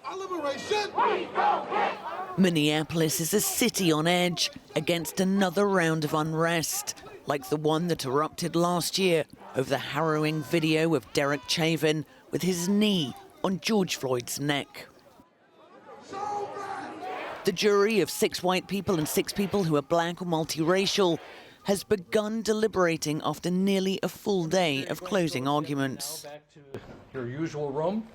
Our liberation. Minneapolis is a city on edge against another round of unrest, like the one that erupted last year over the harrowing video of Derek Chauvin with his knee on George Floyd's neck. The jury of 6 white people and 6 people who are black or multiracial has begun deliberating after nearly a full day of closing arguments. Back to your usual room.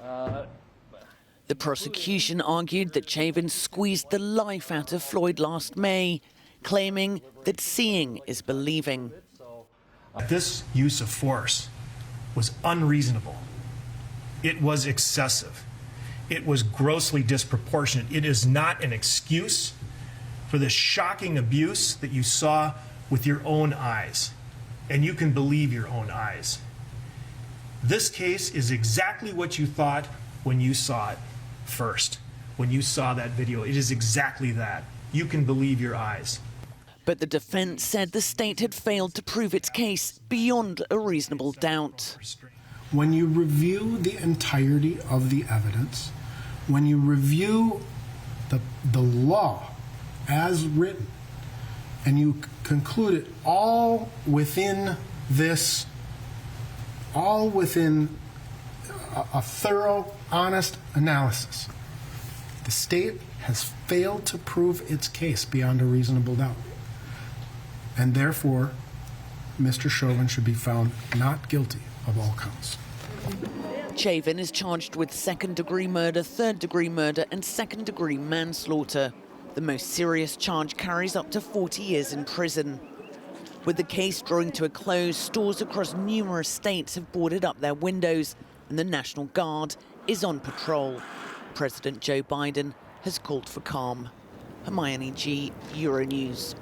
The prosecution argued that Chauvin squeezed the life out of Floyd last May, claiming that seeing is believing. This use of force was unreasonable. It was excessive. It was grossly disproportionate. It is not an excuse for the shocking abuse that you saw with your own eyes, and you can believe your own eyes. This case is exactly what you thought when you saw it first, when you saw that video. It is exactly that. You can believe your eyes. But the defense said the state had failed to prove its case beyond a reasonable doubt. When you review the entirety of the evidence, when you review the law as written, and you conclude it all within a thorough, honest analysis, the state has failed to prove its case beyond a reasonable doubt. And therefore, Mr. Chauvin should be found not guilty of all counts. Chauvin is charged with second-degree murder, third-degree murder, and second-degree manslaughter. The most serious charge carries up to 40 years in prison. With the case drawing to a close, stores across numerous states have boarded up their windows, and the National Guard is on patrol. President Joe Biden has called for calm. Hermione G., Euronews.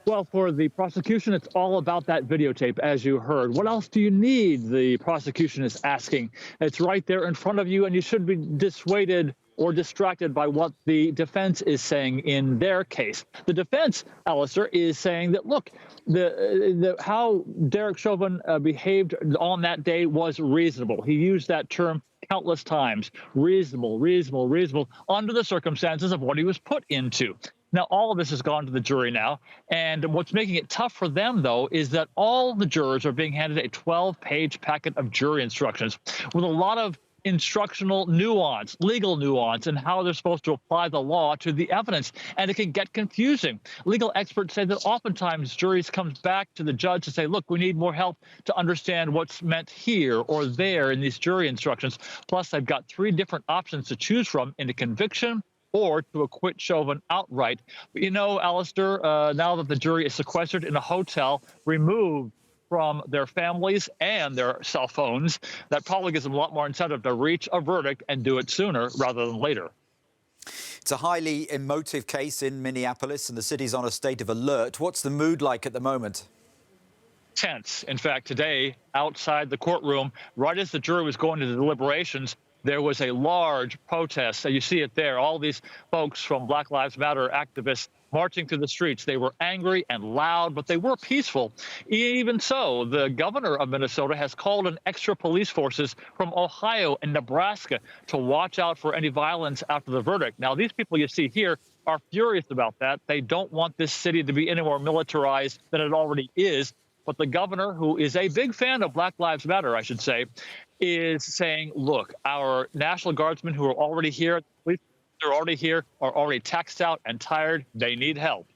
Well, for the prosecution, it's all about that videotape, as you heard. What else do you need? The prosecution is asking. It's right there in front of you, and you should be dissuaded or distracted by what the defense is saying in their case. The defense, Alistair, is saying that, look, how Derek Chauvin behaved on that day was reasonable. He used that term countless times. Reasonable, reasonable, reasonable, under the circumstances of what he was put into. Now, all of this has gone to the jury now, and what's making it tough for them, though, is that all the jurors are being handed a 12-page packet of jury instructions with a lot of instructional nuance, legal nuance, and how they're supposed to apply the law to the evidence, and it can get confusing. Legal experts say that oftentimes juries comes back to the judge to say, look, we need more help to understand what's meant here or there in these jury instructions. Plus, they've got 3 different options to choose from in a conviction or to acquit Chauvin outright. But you know, Alistair, now that the jury is sequestered in a hotel, removed from their families and their cell phones, that probably gives them a lot more incentive to reach a verdict and do it sooner rather than later. It's a highly emotive case in Minneapolis, and the city's on a state of alert. What's the mood like at the moment? Tense. In fact, today, outside the courtroom, right as the jury was going to the deliberations, there was a large protest. So you see it there, all these folks from Black Lives Matter activists marching through the streets. They were angry and loud, but they were peaceful. Even so, the governor of Minnesota has called in extra police forces from Ohio and Nebraska to watch out for any violence after the verdict. Now, these people you see here are furious about that. They don't want this city to be any more militarized than it already is. But the governor, who is a big fan of Black Lives Matter, I should say, is saying, look, our National Guardsmen who are already here, they're already here, are already taxed out and tired. They need help.